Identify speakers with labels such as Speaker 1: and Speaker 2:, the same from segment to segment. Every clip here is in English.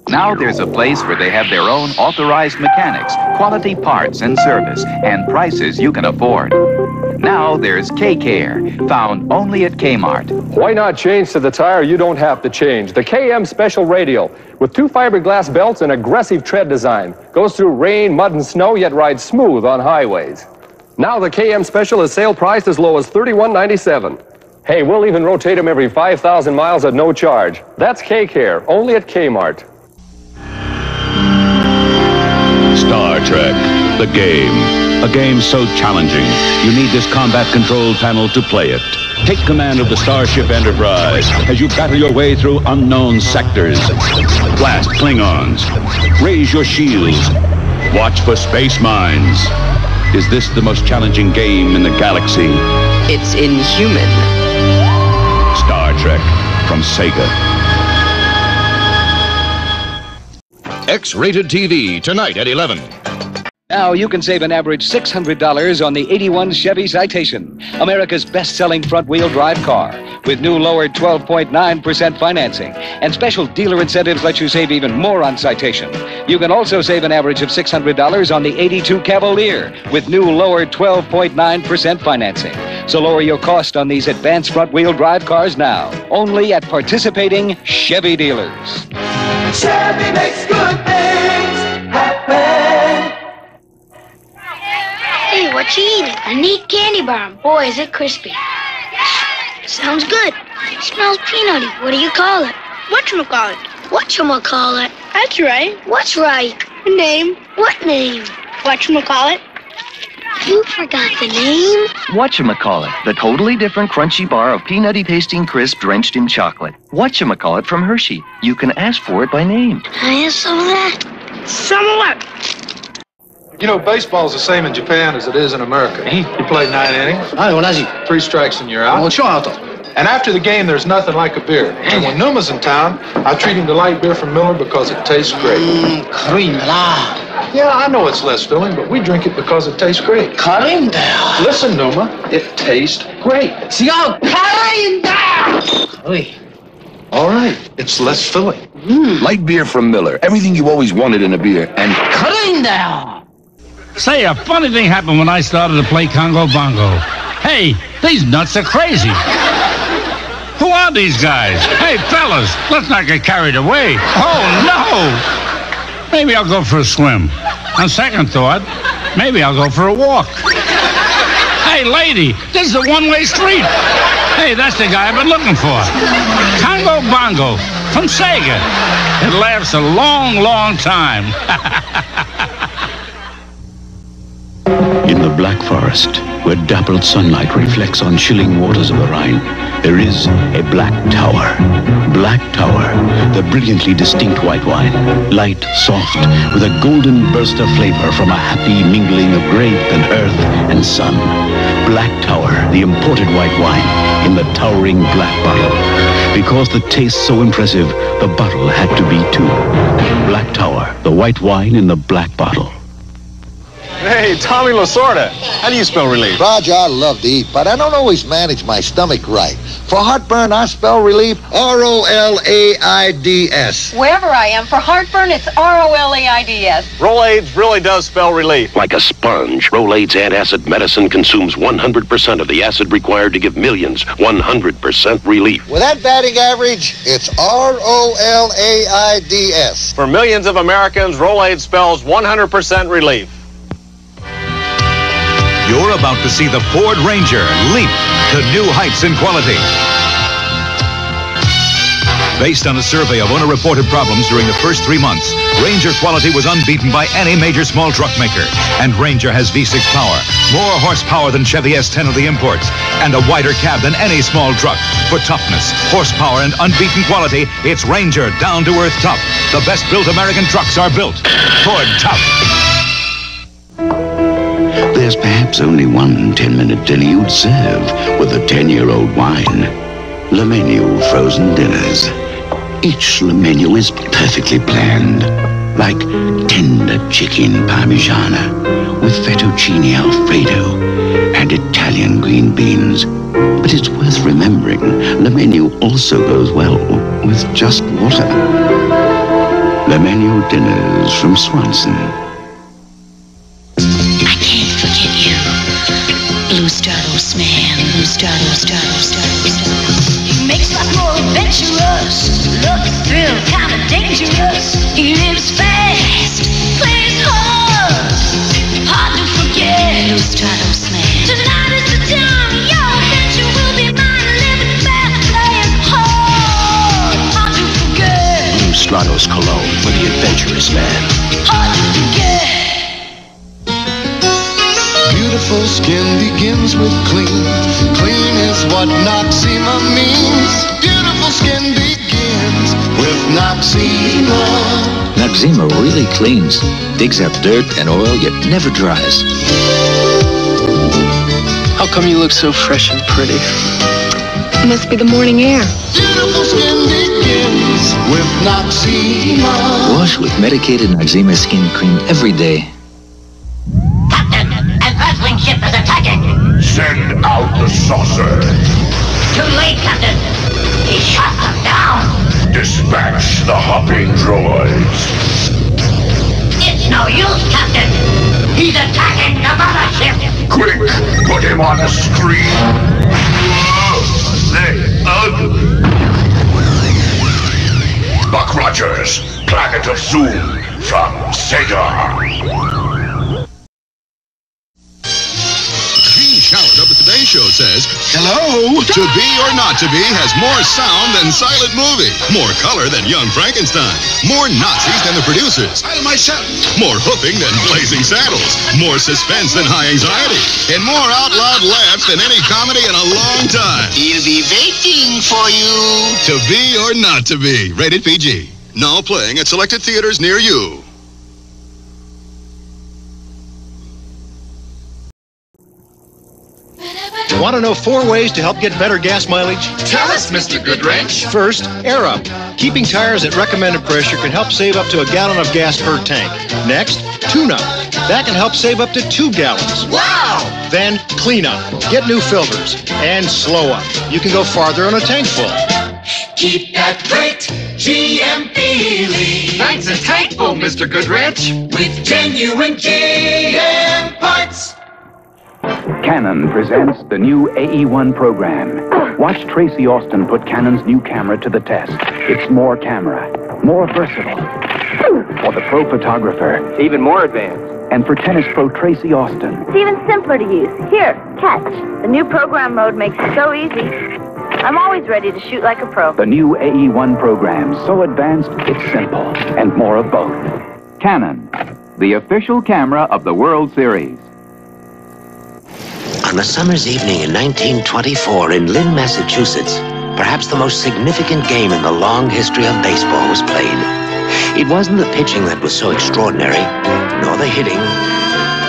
Speaker 1: Now there's a place where they have their own authorized mechanics, quality parts and service, and prices you can afford. Now there's K-Care, found only at Kmart.
Speaker 2: Why not change to the tire you don't have to change? The KM Special Radial, with 2 fiberglass belts and aggressive tread design. Goes through rain, mud, and snow, yet rides smooth on highways. Now the KM Special is sale priced as low as $31.97. Hey, we'll even rotate them every 5,000 miles at no charge. That's K-Care, only at Kmart.
Speaker 3: Star Trek, the game. A game so challenging, you need this combat control panel to play it. Take command of the Starship Enterprise as you battle your way through unknown sectors. Blast Klingons. Raise your shields. Watch for space mines. Is this the most challenging game in the galaxy?
Speaker 4: It's inhuman.
Speaker 3: Star Trek from Sega.
Speaker 5: X-rated TV, tonight at 11.
Speaker 6: Now you can save an average $600 on the 81 Chevy Citation, America's best-selling front-wheel drive car, with new lowered 12.9% financing, and special dealer incentives let you save even more on Citation. You can also save an average of $600 on the 82 Cavalier, with new lowered 12.9% financing. So lower your cost on these advanced front-wheel drive cars now, only at participating Chevy dealers.
Speaker 7: Chevy makes good things happen.
Speaker 8: Hey, what you eating? A neat candy bar. Boy, is it crispy. Sounds good. Smells peanutty. What do you call it?
Speaker 9: Whatchamacallit?
Speaker 8: Whatchamacallit?
Speaker 9: That's right.
Speaker 8: What's right?
Speaker 9: The name.
Speaker 8: What name?
Speaker 9: Whatchamacallit?
Speaker 8: You forgot the name?
Speaker 10: Whatchamacallit, the totally different crunchy bar of peanutty tasting crisp drenched in chocolate. Whatchamacallit from Hershey. You can ask for it by name.
Speaker 8: Can I have some of that?
Speaker 9: Some of what?
Speaker 11: You know, baseball's the same in Japan as it is in America. You play 9 innings. 3 strikes and you're out. And after the game, there's nothing like a beer. And when Numa's in town, I treat him to light beer from Miller because it tastes great. Yeah, I know it's less filling, but we drink it because it tastes great. Listen, Numa, it tastes great. All right, it's less filling.
Speaker 12: Light beer from Miller. Everything you always wanted in a beer. And
Speaker 13: Say, a funny thing happened when I started to play Congo Bongo. Hey, these nuts are crazy. Who are these guys? Hey, fellas, let's not get carried away. Oh, no! Maybe I'll go for a swim. On second thought, maybe I'll go for a walk. Hey, lady, this is a one-way street. Hey, that's the guy I've been looking for. Congo Bongo from Sega. It lasts a long, long time.
Speaker 3: In the Black Forest, where dappled sunlight reflects on chilling waters of the Rhine, there is a Black Tower. Black Tower, the brilliantly distinct white wine, light, soft, with a golden burst of flavor from a happy mingling of grape and earth and sun. Black Tower, the imported white wine, in the towering black bottle. Because the taste so impressive, the bottle had to be too. Black Tower, the white wine in the black bottle.
Speaker 2: Hey, Tommy Lasorda. How do you spell relief?
Speaker 14: Roger, I love to eat, but I don't always manage my stomach right. For heartburn, I spell relief R-O-L-A-I-D-S.
Speaker 15: Wherever I am, for heartburn, it's R-O-L-A-I-D-S.
Speaker 2: Rolaids really does spell relief.
Speaker 5: Like a sponge, Rolaids antacid medicine consumes 100% of the acid required to give millions 100% relief.
Speaker 14: With that batting average, it's R-O-L-A-I-D-S.
Speaker 2: For millions of Americans, Rolaids spells 100% relief.
Speaker 16: You're about to see the Ford Ranger leap to new heights in quality. Based on a survey of owner-reported problems during the first 3 months, Ranger quality was unbeaten by any major small truck maker. And Ranger has V6 power, more horsepower than Chevy S10 of the imports, and a wider cab than any small truck. For toughness, horsepower, and unbeaten quality, it's Ranger down-to-earth tough. The best-built American trucks are built. Ford Tough.
Speaker 3: There's perhaps only one 10-minute dinner you'd serve with a 10-year-old wine. Le Menu frozen dinners. Each Le Menu is perfectly planned, like tender chicken parmigiana with fettuccine alfredo and Italian green beans. But it's worth remembering, Le Menu also goes well with just water. The menu dinners from Swanson.
Speaker 17: I can't forget you. Blue Stratos man, Blue Stratos. He makes life more adventurous. Looks thrill, kind of dangerous. He lives fast, plays hard. Hard to forget. Blue Stratos man. Tonight is the time. Your adventure will be mine. Living fast, playing hard. Hard to forget.
Speaker 18: Blue Stratos cologne for the adventurous man.
Speaker 17: Hard to forget.
Speaker 19: Beautiful skin begins with clean. Clean is what Noxema means. Beautiful skin begins with Noxema.
Speaker 20: Noxema really cleans. Digs up dirt and oil, yet never dries.
Speaker 18: How come you look so fresh and pretty?
Speaker 4: Must be the morning air.
Speaker 19: Beautiful skin begins with Noxema.
Speaker 20: Wash with medicated Noxema skin cream every day.
Speaker 17: Earthling ship is attacking!
Speaker 21: Send out the saucer!
Speaker 17: Too late, Captain! He shot them down!
Speaker 21: Dispatch the hopping droids!
Speaker 17: It's no use, Captain! He's attacking the mothership!
Speaker 21: Quick! Put him on the screen! They ugly! Buck Rogers, Planet of Zoom, from Sega.
Speaker 22: Shout of the Today Show says, hello! To Be or Not to Be has more sound than Silent Movie, more color than Young Frankenstein, more Nazis than the producers, more hoofing than Blazing Saddles, more suspense than High Anxiety, and more out loud laughs than any comedy in a long time.
Speaker 19: He'll be waiting for you.
Speaker 22: To Be or Not to Be, rated PG. Now playing at selected theaters near you.
Speaker 23: Want to know 4 ways to help get better gas mileage?
Speaker 7: Tell us, Mr. Goodwrench.
Speaker 23: First, air up. Keeping tires at recommended pressure can help save up to a gallon of gas per tank. Next, tune up. That can help save up to 2 gallons.
Speaker 7: Wow!
Speaker 23: Then, clean up. Get new filters. And slow up. You can go farther on a tank full.
Speaker 7: Keep that great GM feeling. Nice and tankful, Mr. Goodwrench. With genuine GM parts.
Speaker 1: Canon presents the new AE1 program. Watch Tracy Austin put Canon's new camera to the test. It's more camera, more versatile. For the pro photographer.
Speaker 24: Even more advanced.
Speaker 1: And for tennis pro Tracy Austin.
Speaker 25: It's even simpler to use. Here, catch. The new program mode makes it so easy. I'm always ready to shoot like a pro.
Speaker 1: The new AE1 program, so advanced, it's simple. And more of both. Canon, the official camera of the World Series.
Speaker 26: On a summer's evening in 1924 in Lynn, Massachusetts, perhaps the most significant game in the long history of baseball was played. It wasn't the pitching that was so extraordinary, nor the hitting,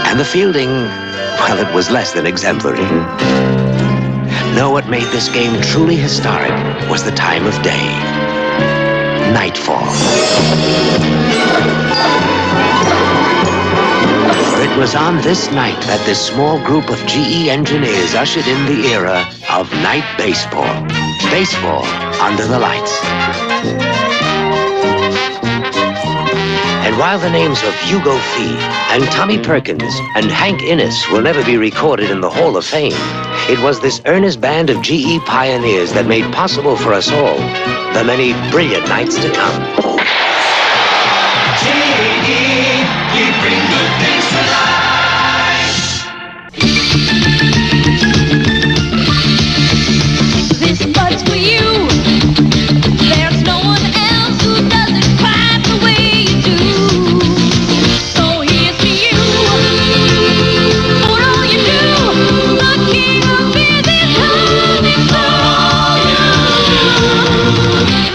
Speaker 26: and the fielding, well, it was less than exemplary. No, what made this game truly historic was the time of day. Nightfall. It was on this night that this small group of GE engineers ushered in the era of night baseball. Baseball under the lights. And while the names of Hugo Fee and Tommy Perkins and Hank Innes will never be recorded in the Hall of Fame, it was this earnest band of GE pioneers that made possible for us all the many brilliant nights to come.
Speaker 7: You bring good things to life.
Speaker 17: This bud's for you. There's no one else who does it quite the way you do. So here's to you. For all you do. The king of beers is coming for you.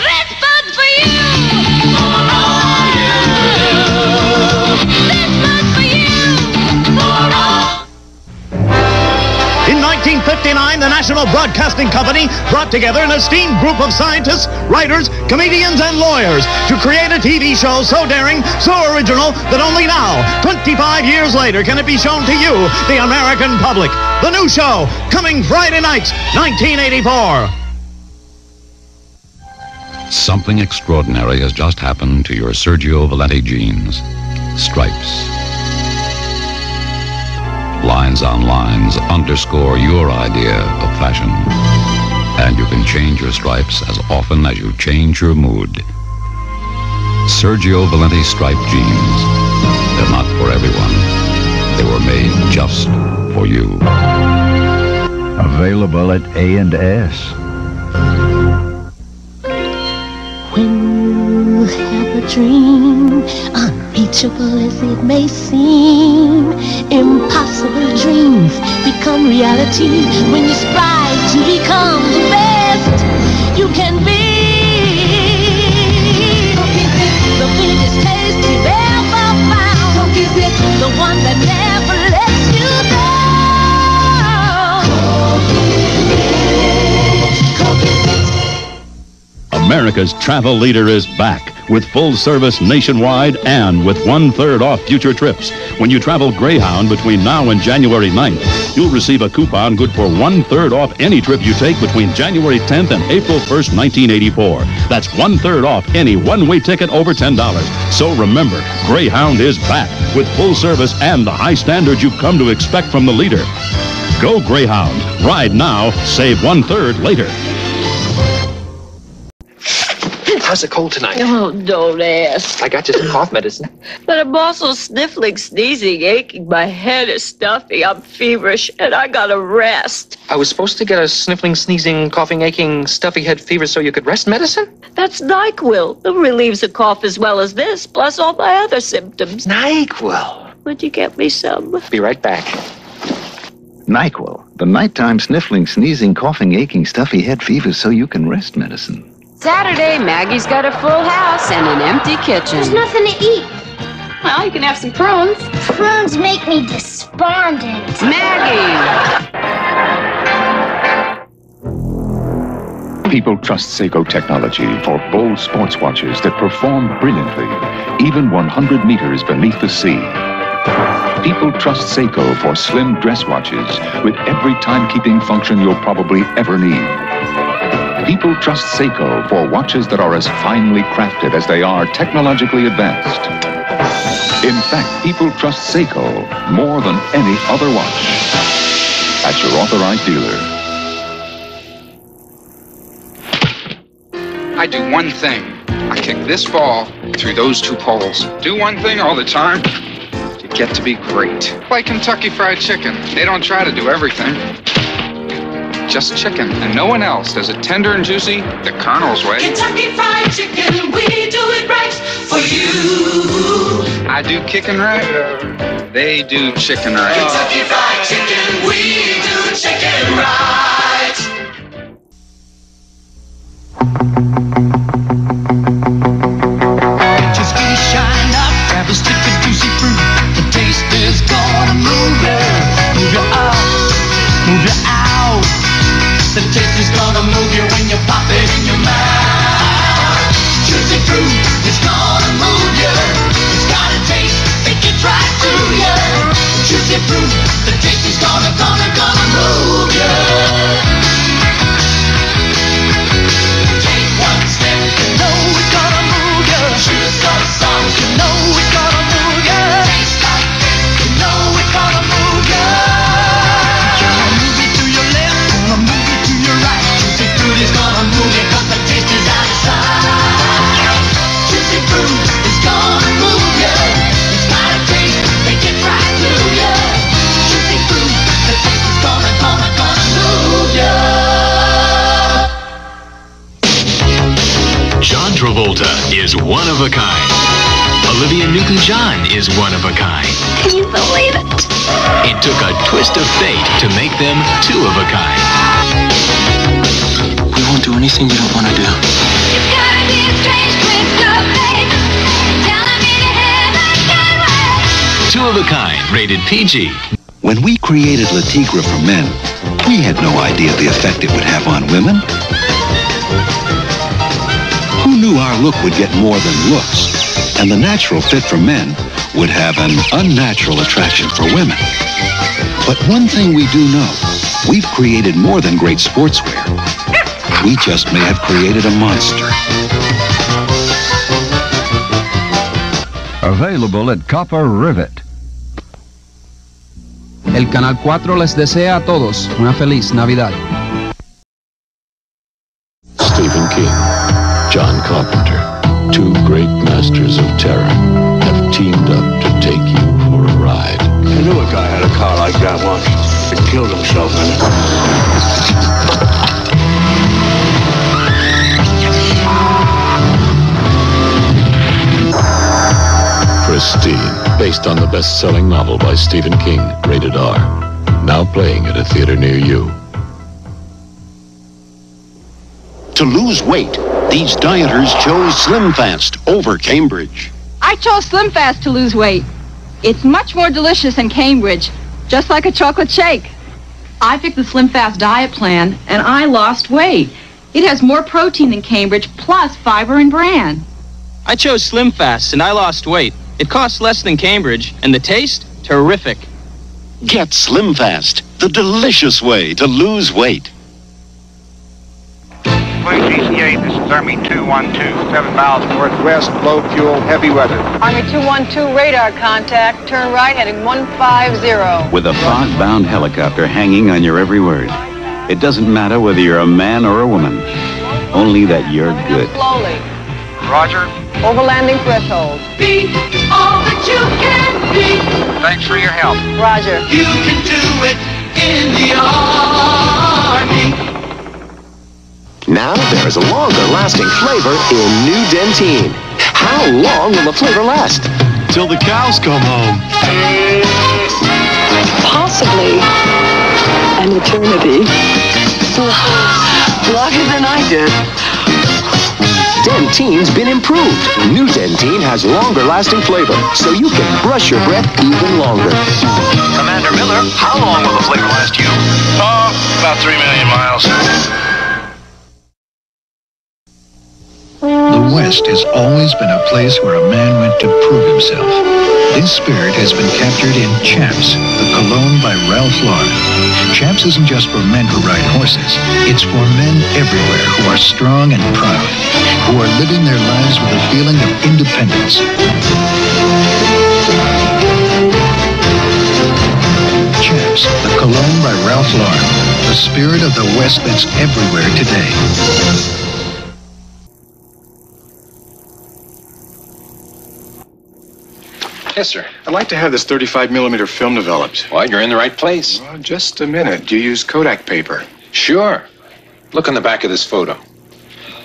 Speaker 17: This bud's for you. For all you. This bud's for you. For all.
Speaker 23: In 1959, the National Broadcasting Company brought together an esteemed group of scientists, writers, comedians, and lawyers to create a TV show so daring, so original, that only now, 25 years later, can it be shown to you, the American public. The new show, coming Friday nights, 1984.
Speaker 6: Something extraordinary has just happened to your Sergio Valenti jeans. Stripes. Lines on lines underscore your idea of fashion. And you can change your stripes as often as you change your mood. Sergio Valenti striped jeans. They're not for everyone. They were made just for you.
Speaker 8: Available at A&S.
Speaker 17: When you have a dream, unreachable as it may seem, impossible dreams become reality when you strive to become the best you can be. The biggest taste you've ever found, the one that never lets you down.
Speaker 3: America's travel leader is back with full service nationwide and with 1/3 off future trips. When you travel Greyhound between now and January 9th, you'll receive a coupon good for 1/3 off any trip you take between January 10th and April 1st, 1984. That's 1/3 off any one-way ticket over $10. So remember, Greyhound is back with full service and the high standards you've come to expect from the leader. Go Greyhound. Ride now, save 1/3 later.
Speaker 18: How's the cold tonight?
Speaker 15: Oh, don't ask.
Speaker 18: I got you some cough medicine.
Speaker 15: But I'm also sniffling, sneezing, aching. My head is stuffy. I'm feverish, and I gotta rest.
Speaker 18: I was supposed to get a sniffling, sneezing, coughing, aching, stuffy head fever so you could rest medicine?
Speaker 15: That's NyQuil. It relieves the cough as well as this, plus all my other symptoms.
Speaker 18: NyQuil.
Speaker 15: Would you get me some?
Speaker 18: Be right back.
Speaker 8: NyQuil, the nighttime sniffling, sneezing, coughing, aching, stuffy head fever so you can rest medicine.
Speaker 9: Saturday, Maggie's got a full house and an empty kitchen.
Speaker 10: There's nothing to eat.
Speaker 9: Well, you can have some prunes.
Speaker 10: Prunes make me despondent.
Speaker 9: Maggie!
Speaker 1: People trust Seiko technology for bold sports watches that perform brilliantly, even 100 meters beneath the sea. People trust Seiko for slim dress watches with every timekeeping function you'll probably ever need. People trust Seiko for watches that are as finely crafted as they are technologically advanced. In fact, people trust Seiko more than any other watch. At your authorized dealer.
Speaker 11: I do one thing. I kick this ball through those two poles. Do one thing all the time to get to be great. Like Kentucky Fried Chicken. They don't try to do everything. Just chicken, and no one else does it tender and juicy the Colonel's way.
Speaker 7: Kentucky Fried Chicken, we do it right for you.
Speaker 11: I do kicking right, they do chicken right.
Speaker 7: Kentucky Fried Chicken, we do chicken right.
Speaker 19: Just get shine up, grab a stick of juicy fruit. The taste is gonna move you out, move you out. The taste is gonna move you when you pop it in your mouth. Juicy fruit is gonna move you. It's got a taste, it gets right to you. Juicy fruit, the taste is gonna move you. Take one step, you know it's gonna move you. Choose some songs, you know it's gonna move you. Taste like this, you know it's gonna move you. Gonna move you to your left, gonna move you to your right. Juicy fruit is gonna move you 'cause the taste is outside. Juicy fruit is gonna move you. It's got a taste, it gets right to you. Juicy fruit, the taste is gonna move you.
Speaker 24: John Travolta is one of a kind. Olivia Newton-John is one of a kind.
Speaker 17: Can you believe it?
Speaker 24: It took a twist of fate to make them two of a kind.
Speaker 18: We won't do anything you don't want to do.
Speaker 17: It's gotta be a strange twist of fate, telling me to heaven can wait.
Speaker 24: Two of a kind, rated PG.
Speaker 3: When we created La Tigre for men, we had no idea the effect it would have on women. Who knew our look would get more than looks, and the natural fit for men would have an unnatural attraction for women? But one thing we do know, we've created more than great sportswear. We just may have created a monster.
Speaker 2: Available at Copper Rivet.
Speaker 5: El Canal 4 les desea a todos una feliz Navidad.
Speaker 3: Stephen King, John Carpenter, two great masters of terror, have teamed up to take you for a ride.
Speaker 12: I knew a guy had a car like that once. He killed himself in it.
Speaker 3: Pristine, based on the best-selling novel by Stephen King, rated R. Now playing at a theater near you.
Speaker 13: To lose weight, these dieters chose Slim Fast over Cambridge.
Speaker 9: I chose Slim Fast to lose weight. It's much more delicious than Cambridge, just like a chocolate shake. I picked the Slim Fast diet plan, and I lost weight. It has more protein than Cambridge, plus fiber and bran.
Speaker 5: I chose Slim Fast and I lost weight. It costs less than Cambridge, and the taste, terrific.
Speaker 13: Get Slim Fast, the delicious way to lose weight.
Speaker 14: GCA, this is Army 212, 7 miles northwest, low fuel, heavy weather.
Speaker 16: Army 212, radar contact, turn right, heading 150.
Speaker 1: With a fog-bound helicopter hanging on your every word. It doesn't matter whether you're a man or a woman, only that you're good.
Speaker 16: Slowly.
Speaker 14: Roger.
Speaker 16: Overlanding threshold.
Speaker 19: Be all that you can be.
Speaker 14: Thanks for your help.
Speaker 16: Roger.
Speaker 19: You can do it in the Army.
Speaker 27: Now there is a longer-lasting flavor in new Dentine. How long will the flavor last?
Speaker 28: Till the cows come home.
Speaker 16: Possibly an eternity.
Speaker 27: Longer than I did. Dentine's been improved. New Dentine has longer-lasting flavor, so you can brush your breath even longer. Commander Miller, how long will the flavor last you?
Speaker 21: Oh, about 3 million miles.
Speaker 8: The West has always been a place where a man went to prove himself. This spirit has been captured in Chaps, the cologne by Ralph Lauren. Chaps isn't just for men who ride horses. It's for men everywhere who are strong and proud, who are living their lives with a feeling of independence. Chaps, the cologne by Ralph Lauren, the spirit of the West that's everywhere today.
Speaker 11: Yes, sir. I'd like to have this 35mm film developed.
Speaker 29: Well, you're in the right place.
Speaker 11: Well, just a minute. Do you use Kodak paper?
Speaker 29: Sure. Look on the back of this photo.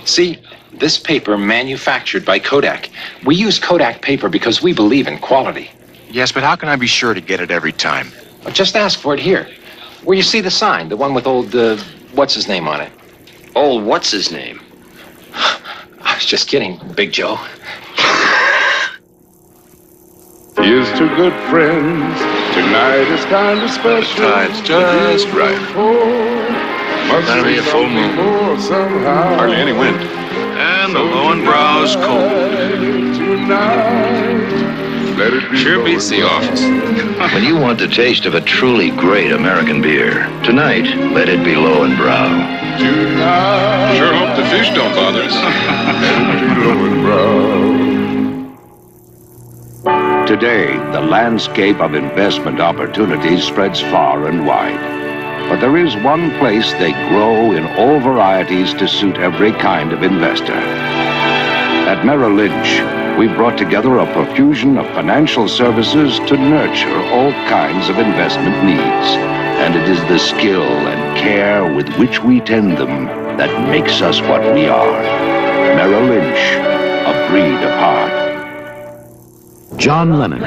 Speaker 29: See, this paper manufactured by Kodak. We use Kodak paper because we believe in quality.
Speaker 11: Yes, but how can I be sure to get it every time?
Speaker 29: Well, just ask for it here. Where you see the sign, the one with old, what's-his-name on it.
Speaker 28: Old what's-his-name?
Speaker 29: I was just kidding, Big Joe.
Speaker 21: Here's to good friends. Tonight is kind of special.
Speaker 11: Time's just right.
Speaker 21: That'll be a full moon.
Speaker 11: Hardly any wind.
Speaker 21: And the Lowenbrau's cold.
Speaker 29: Sure beats the office.
Speaker 20: When you want the taste of a truly great American beer, tonight, let it be Lowenbrau.
Speaker 29: Sure hope the fish don't bother us.
Speaker 21: Today, the landscape of investment opportunities spreads far and wide. But there is one place they grow in all varieties to suit every kind of investor. At Merrill Lynch, we've brought together a profusion of financial services to nurture all kinds of investment needs. And it is the skill and care with which we tend them that makes us what we are. Merrill Lynch, a breed apart.
Speaker 30: John Lennon.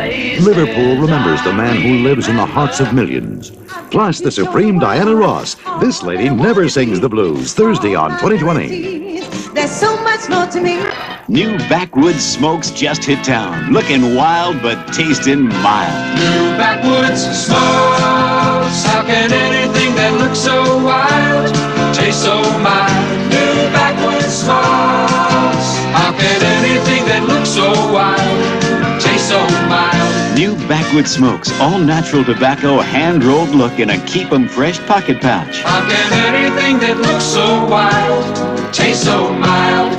Speaker 30: Liverpool remembers the man who lives in the hearts of millions. Plus the supreme Diana Ross. This lady never sings the blues. Thursday on 2020.
Speaker 19: There's so much more to me.
Speaker 31: New Backwoods Smokes just hit town. Looking wild, but tasting mild.
Speaker 19: New Backwoods Smokes. How can anything that looks so wild taste so mild? New Backwoods Smokes. How can anything that looks so wild taste so mild?
Speaker 31: New Backwoods Smokes. All natural tobacco, hand-rolled look in a keep 'em fresh pocket pouch.
Speaker 19: How can anything that looks so wild taste so mild?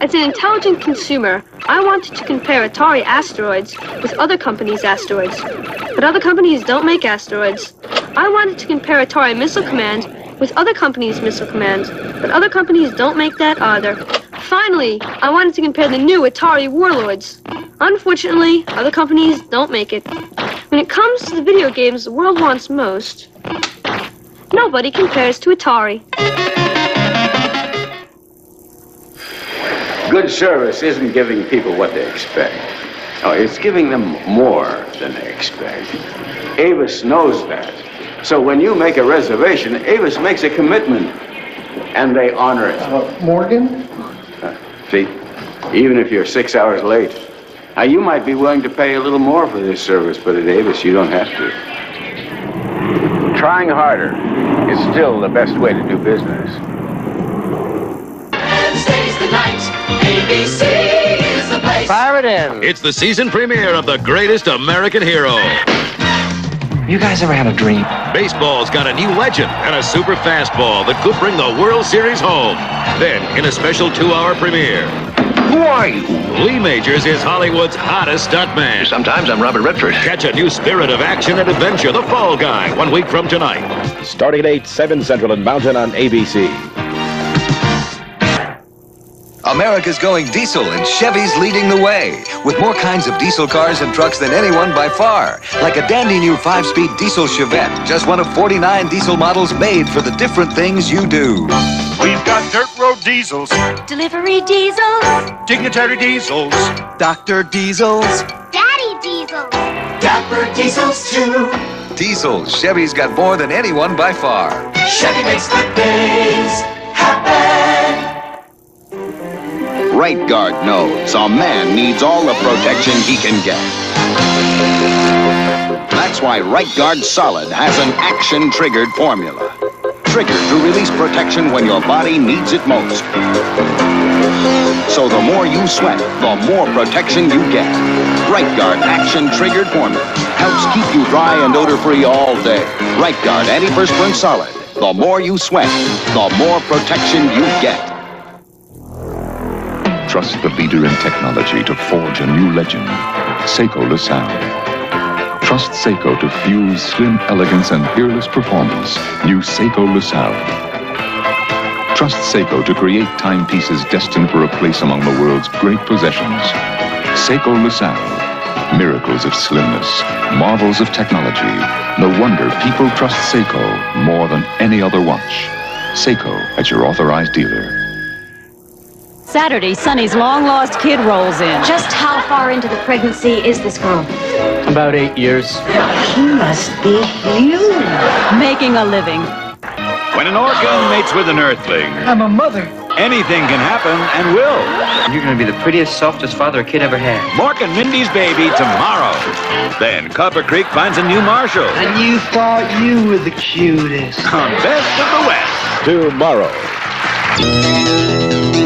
Speaker 4: As an intelligent consumer, I wanted to compare Atari asteroids with other companies' asteroids. But other companies don't make asteroids. I wanted to compare Atari Missile Command with other companies' missile commands. But other companies don't make that either. Finally, I wanted to compare the new Atari Warlords. Unfortunately, other companies don't make it. When it comes to the video games the world wants most, nobody compares to Atari.
Speaker 6: Good service isn't giving people what they expect. No, it's giving them more than they expect. Avis knows that. So when you make a reservation, Avis makes a commitment, and they honor it.
Speaker 7: Morgan?
Speaker 6: See, even if you're 6 hours late, now you might be willing to pay a little more for this service, but at Avis you don't have to. Trying harder is still the best way to do business.
Speaker 19: Wednesday's the night. ABC is the place.
Speaker 10: Fire it in.
Speaker 15: It's the season premiere of the greatest American hero.
Speaker 10: You guys ever had a dream?
Speaker 15: Baseball's got a new legend and a super fastball that could bring the World Series home. Then, in a special 2-hour premiere.
Speaker 10: Who are you?
Speaker 15: Lee Majors is Hollywood's hottest stuntman.
Speaker 20: Sometimes I'm Robert Redford.
Speaker 15: Catch a new spirit of action and adventure, The Fall Guy, 1 week from tonight.
Speaker 17: Starting at 8, 7 Central and Mountain on ABC.
Speaker 18: America's going diesel and Chevy's leading the way. With more kinds of diesel cars and trucks than anyone by far. Like a dandy new 5-speed diesel Chevette. Just one of 49 diesel models made for the different things you do.
Speaker 22: We've got dirt road diesels,
Speaker 19: Delivery diesels,
Speaker 22: dignitary diesels,
Speaker 18: Dr. Diesels,
Speaker 19: Daddy diesels, Dapper diesels too.
Speaker 18: Diesels, Chevy's got more than anyone by far.
Speaker 19: Chevy makes good days happen.
Speaker 13: Right Guard knows a man needs all the protection he can get. That's why Right Guard Solid has an action-triggered formula. Triggered to release protection when your body needs it most. So the more you sweat, the more protection you get. Right Guard action-triggered formula helps keep you dry and odor-free all day. Right Guard antiperspirant Solid. The more you sweat, the more protection you get.
Speaker 23: Trust the leader in technology to forge a new legend, Seiko LaSalle. Trust Seiko to fuse slim elegance and peerless performance, new Seiko LaSalle. Trust Seiko to create timepieces destined for a place among the world's great possessions. Seiko LaSalle, miracles of slimness, marvels of technology. No wonder people trust Seiko more than any other watch. Seiko at your authorized dealer.
Speaker 25: Saturday, Sonny's long-lost kid rolls in.
Speaker 26: Just how far into the pregnancy is this girl?
Speaker 5: About 8 years.
Speaker 26: He must be huge.
Speaker 25: Making a living.
Speaker 31: When an organ mates with an earthling,
Speaker 26: I'm a mother.
Speaker 31: anything can happen and will.
Speaker 5: You're going to be the prettiest, softest father a kid ever had.
Speaker 31: Mork and Mindy's baby tomorrow. Then Copper Creek finds a new marshal.
Speaker 26: And you thought you were the cutest.
Speaker 31: On Best of the West.
Speaker 17: Tomorrow.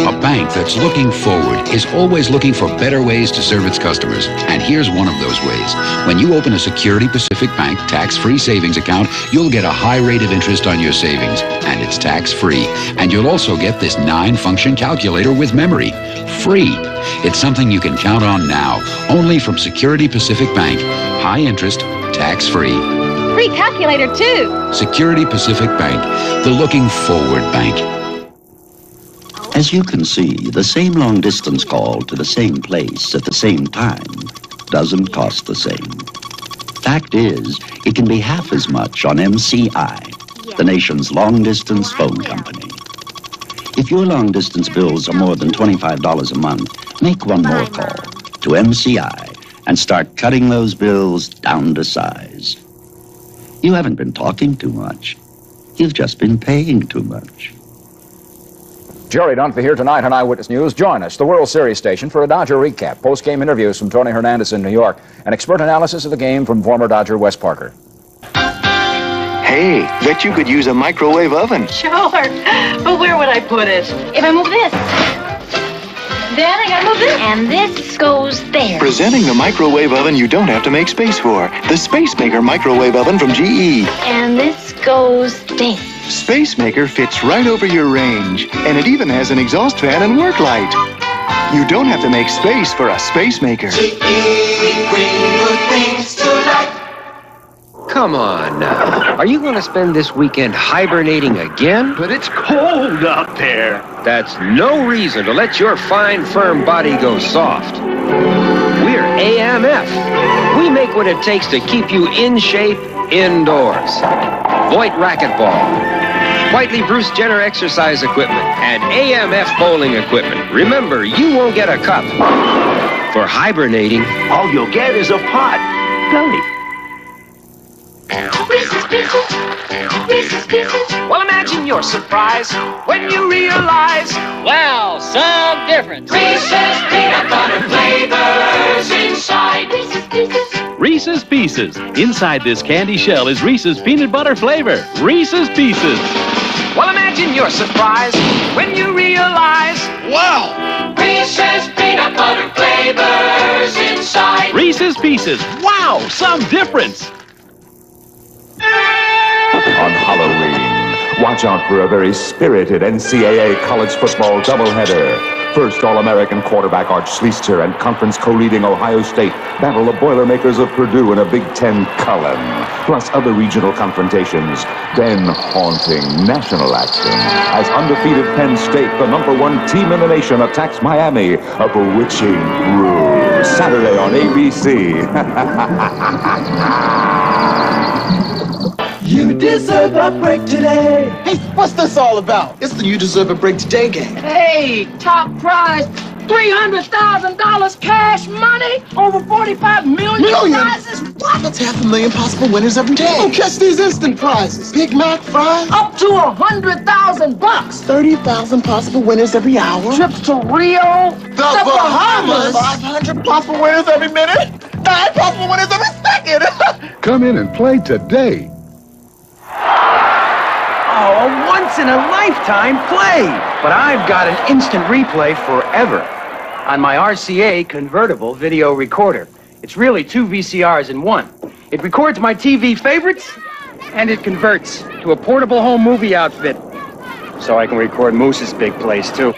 Speaker 3: A bank that's looking forward is always looking for better ways to serve its customers. And here's one of those ways. When you open a Security Pacific Bank tax-free savings account, you'll get a high rate of interest on your savings. And it's tax-free. And you'll also get this 9-function calculator with memory. Free. It's something you can count on now. Only from Security Pacific Bank. High interest, tax-free.
Speaker 9: Free calculator, too.
Speaker 3: Security Pacific Bank. The looking forward bank.
Speaker 32: As you can see, the same long-distance call to the same place at the same time doesn't cost the same. Fact is, it can be half as much on MCI, the nation's long-distance phone company. If your long-distance bills are more than $25 a month, make one more call to MCI and start cutting those bills down to size. You haven't been talking too much. You've just been paying too much.
Speaker 33: Jerry Dunphy here tonight on Eyewitness News. Join us, the World Series station, for a Dodger recap, post-game interviews from Tony Hernandez in New York, and expert analysis of the game from former Dodger Wes Parker.
Speaker 34: Hey, bet you could use a microwave oven.
Speaker 16: Sure, but where would I put it?
Speaker 26: If I move this, then I gotta move this. And this goes there.
Speaker 34: Presenting the microwave oven you don't have to make space for. The Space Maker microwave oven from GE.
Speaker 26: And this goes there.
Speaker 34: Space Maker fits right over your range, and it even has an exhaust fan and work light. You don't have to make space for a space maker.
Speaker 10: Come on now. Are you going to spend this weekend hibernating again?
Speaker 1: But it's cold out there.
Speaker 10: That's no reason to let your fine, firm body go soft. We're AMF. We make what it takes to keep you in shape indoors. Voight racquetball, Whiteley Bruce Jenner exercise equipment, and AMF bowling equipment. Remember, you won't get a cup. For hibernating,
Speaker 1: All you'll get is a pot.
Speaker 10: belly.
Speaker 2: Well, imagine your surprise when you realize,
Speaker 5: Wow, some difference.
Speaker 19: Reese's peanut butter flavors inside.
Speaker 31: Reese's Pieces. Inside this candy shell is Reese's peanut butter flavor. Reese's Pieces.
Speaker 2: well, imagine your surprise when you realize,
Speaker 1: Wow!
Speaker 19: Reese's peanut butter flavors inside.
Speaker 31: Reese's Pieces. Wow, some difference.
Speaker 17: On Halloween, watch out for a very spirited NCAA college football doubleheader. First All-American quarterback Art Schlichter and conference co-leading Ohio State battle the Boilermakers of Purdue in a Big Ten column, plus other regional confrontations. Then haunting national action as undefeated Penn State, the #1 team in the nation, attacks Miami, a bewitching brew. Saturday on ABC.
Speaker 19: You deserve a break today.
Speaker 4: Hey, what's this all about? It's the You Deserve a Break Today game.
Speaker 16: Hey, top prize, $300,000 cash money, over 45 million prizes.
Speaker 4: What? That's $500,000 possible winners every day. Oh, catch these instant prizes. Big Mac fries.
Speaker 16: Up to $100,000.
Speaker 4: 30,000 possible winners every hour.
Speaker 16: Trips to Rio,
Speaker 4: The Bahamas. 500 possible winners every minute. 9 possible winners every second.
Speaker 7: Come in and play today.
Speaker 8: Oh, a once-in-a-lifetime play! But I've got an instant replay forever on my RCA convertible video recorder. It's really 2 VCRs in one. It records my TV favorites, and it converts to a portable home movie outfit. So I can record Moose's big plays, too.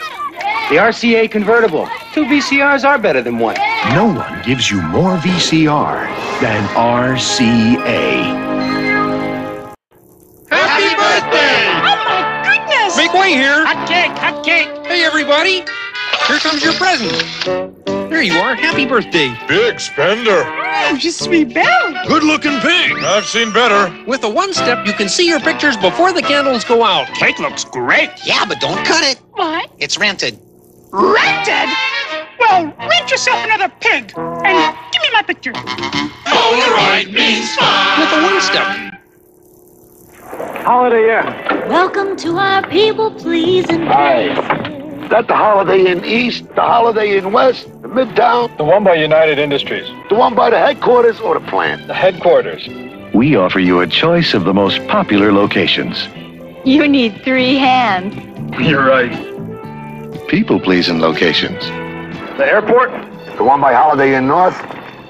Speaker 8: The RCA convertible. 2 VCRs are better than one.
Speaker 15: No one gives you more VCR than RCA.
Speaker 2: happy birthday!
Speaker 16: Oh, my goodness!
Speaker 2: Make way here! Hot cake, hot cake! Hey, everybody! Here comes your present. There you are. Happy birthday.
Speaker 22: Big spender.
Speaker 16: Oh, je suis belle!
Speaker 22: Good-looking pig. I've seen better.
Speaker 2: With a one-step, you can see your pictures before the candles go out. Cake looks great.
Speaker 11: Yeah, but don't cut it.
Speaker 16: What?
Speaker 11: It's rented.
Speaker 16: Rented? Well, rent yourself another pig, and give me my picture.
Speaker 19: Polaroid means fun.
Speaker 2: With a one-step.
Speaker 22: Holiday Inn.
Speaker 25: Welcome to our people-pleasing
Speaker 22: Hi. Is that the Holiday Inn East, the Holiday Inn West, the Midtown? The one by United Industries. The one by the headquarters or the plant? The headquarters.
Speaker 20: We offer you a choice of the most popular locations.
Speaker 25: You need 3 hands.
Speaker 22: You're right.
Speaker 20: People-pleasing locations.
Speaker 22: The airport? The one by Holiday Inn North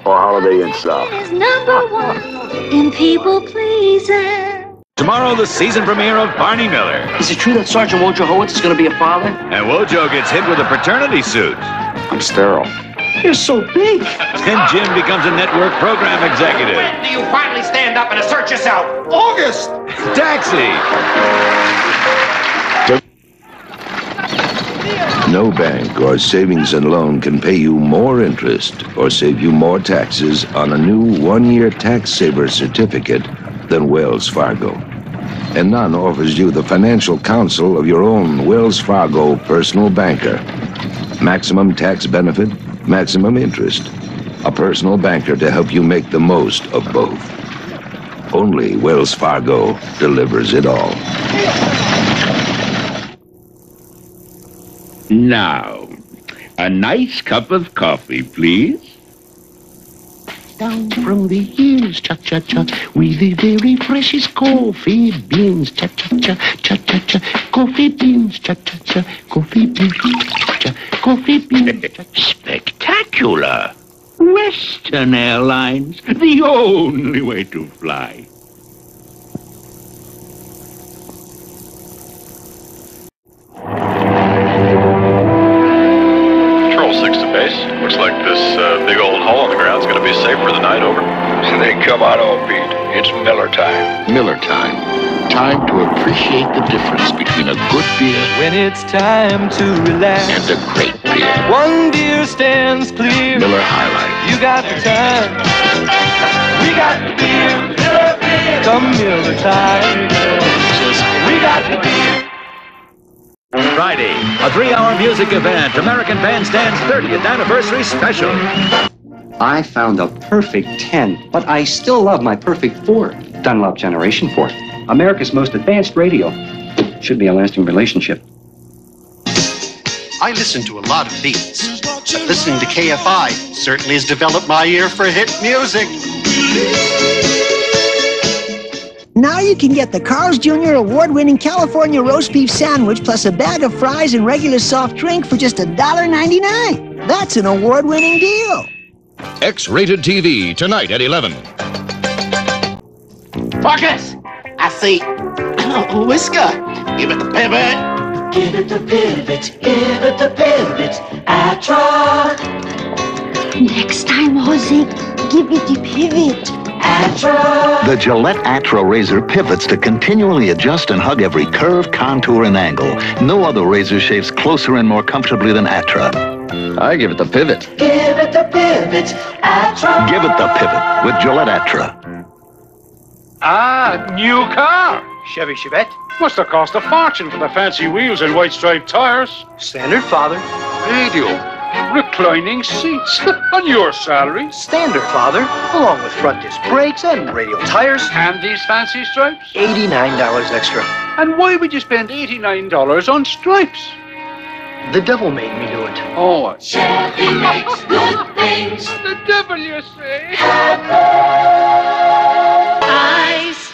Speaker 22: or Holiday Inn South?
Speaker 25: Is #1 in people-pleasing.
Speaker 31: Tomorrow, the season premiere of Barney Miller.
Speaker 12: Is it true that Sergeant Wojciechowicz is going to be a father?
Speaker 31: And Wojo gets hit with a paternity suit.
Speaker 4: I'm sterile.
Speaker 12: You're so big.
Speaker 31: Then Jim becomes a network program executive.
Speaker 2: When do you finally stand up and assert yourself?
Speaker 4: August!
Speaker 31: Taxi.
Speaker 20: No bank or savings and loan can pay you more interest or save you more taxes on a new 1-year tax saver certificate than Wells Fargo. And none offers you the financial counsel of your own Wells Fargo personal banker. Maximum tax benefit, maximum interest. A personal banker to help you make the most of both. Only Wells Fargo delivers it all.
Speaker 31: Now, a nice cup of coffee, please.
Speaker 14: Down from the hills, cha-cha-cha, with the very freshest coffee beans, cha-cha-cha, cha-cha-cha, coffee beans, cha-cha-cha, coffee beans, cha-cha, coffee beans.
Speaker 31: Spectacular. Western Airlines, the only way to fly.
Speaker 21: Charles
Speaker 3: Ace, looks like this big old hole in the ground's gonna be safe for the night, over.
Speaker 6: They come on all beat. It's Miller time.
Speaker 14: Miller time. Time to appreciate the difference between a good beer
Speaker 19: When it's time to relax
Speaker 14: and a great beer.
Speaker 19: one beer stands clear.
Speaker 14: Miller High Life.
Speaker 19: You got the time. We got the beer. Miller beer. Come Miller time. We got the beer.
Speaker 9: Friday, a 3-hour music event, American Bandstand's 30th anniversary special.
Speaker 8: I found a perfect 10, but I still love my perfect 4. Dunlop Generation 4. America's most advanced radio. Should be a lasting relationship.
Speaker 11: I listen to a lot of beats, but listening to KFI certainly has developed my ear for hit music.
Speaker 13: Now you can get the Carl's Jr. award-winning California roast beef sandwich plus a bag of fries and regular soft drink for just $1.99. That's an award-winning deal.
Speaker 15: X-rated TV tonight at 11.
Speaker 4: Focus! I see. Whisker. Give it the pivot.
Speaker 19: Give it the pivot, give it the pivot, Atra.
Speaker 26: Next time, Jose, give it the pivot.
Speaker 19: Atra.
Speaker 34: The Gillette Atra razor pivots to continually adjust and hug every curve, contour, and angle. No other razor shaves closer and more comfortably than Atra.
Speaker 10: I give it the pivot.
Speaker 19: Give it the pivot, Atra.
Speaker 34: Give it the pivot with Gillette Atra.
Speaker 18: Ah, new car.
Speaker 8: Chevy Chevette.
Speaker 18: Must have cost a fortune for the fancy wheels and white striped tires.
Speaker 8: Standard, Father.
Speaker 18: Radio. Reclining seats. On your salary.
Speaker 8: Standard, Father. Along with front disc brakes and radial tires.
Speaker 18: And these fancy stripes?
Speaker 8: $89 extra.
Speaker 18: And why would you spend $89 on stripes?
Speaker 8: The devil made me do it.
Speaker 18: Oh,
Speaker 19: Chevy makes good things.
Speaker 18: The devil, you say?
Speaker 25: Eyes.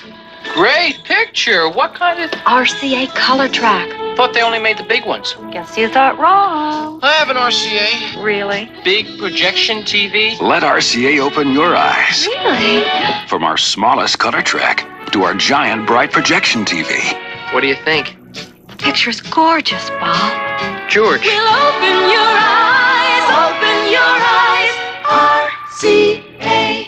Speaker 2: Great picture. What kind of...
Speaker 25: RCA color track.
Speaker 2: Thought they only made the big ones.
Speaker 25: Guess you thought wrong.
Speaker 2: I have an RCA.
Speaker 25: Really?
Speaker 2: Big projection TV.
Speaker 6: Let RCA open your eyes.
Speaker 25: Really?
Speaker 6: From our smallest color track to our giant bright projection TV.
Speaker 2: What do you think?
Speaker 25: The picture's gorgeous, Bob.
Speaker 2: George.
Speaker 19: We'll open your eyes, open your eyes. RCA.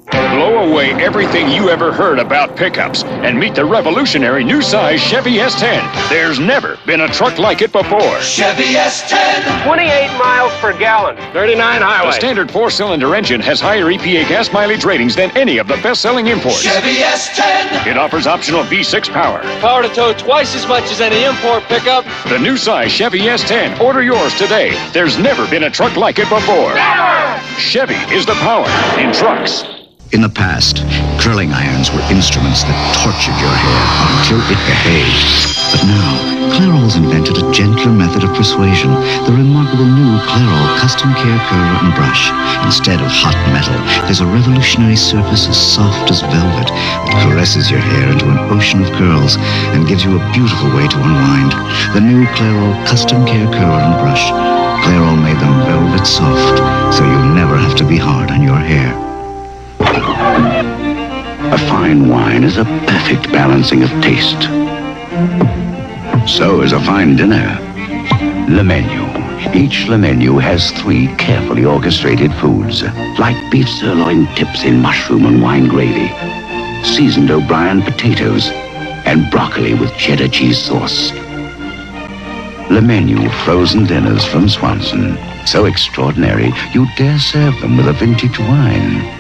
Speaker 15: Blow away everything you ever heard about pickups and meet the revolutionary new size Chevy S10. There's never been a truck like it before.
Speaker 19: Chevy S10.
Speaker 10: 28 miles per gallon, 39 highway.
Speaker 15: The standard 4-cylinder engine has higher EPA gas mileage ratings than any of the best-selling imports.
Speaker 19: Chevy S10.
Speaker 15: It offers optional V6 power.
Speaker 10: Power to tow twice as much as any import pickup.
Speaker 15: The new size Chevy S10. Order yours today. There's never been a truck like it before.
Speaker 19: Never.
Speaker 15: Chevy is the power in trucks.
Speaker 21: In the past, curling irons were instruments that tortured your hair until it behaved. But now, Clairol's invented a gentler method of persuasion, the remarkable new Clairol Custom Care Curler and Brush. Instead of hot metal, there's a revolutionary surface as soft as velvet that caresses your hair into an ocean of curls and gives you a beautiful way to unwind. The new Clairol Custom Care Curler and Brush. Clairol made them velvet soft, so you'll never have to be hard on your hair.
Speaker 14: A fine wine is a perfect balancing of taste. So is a fine dinner. Le Menu. Each Le Menu has 3 carefully orchestrated foods, like beef sirloin tips in mushroom and wine gravy, seasoned O'Brien potatoes, and broccoli with cheddar cheese sauce. Le Menu frozen dinners from Swanson. So extraordinary, you dare serve them with a vintage wine.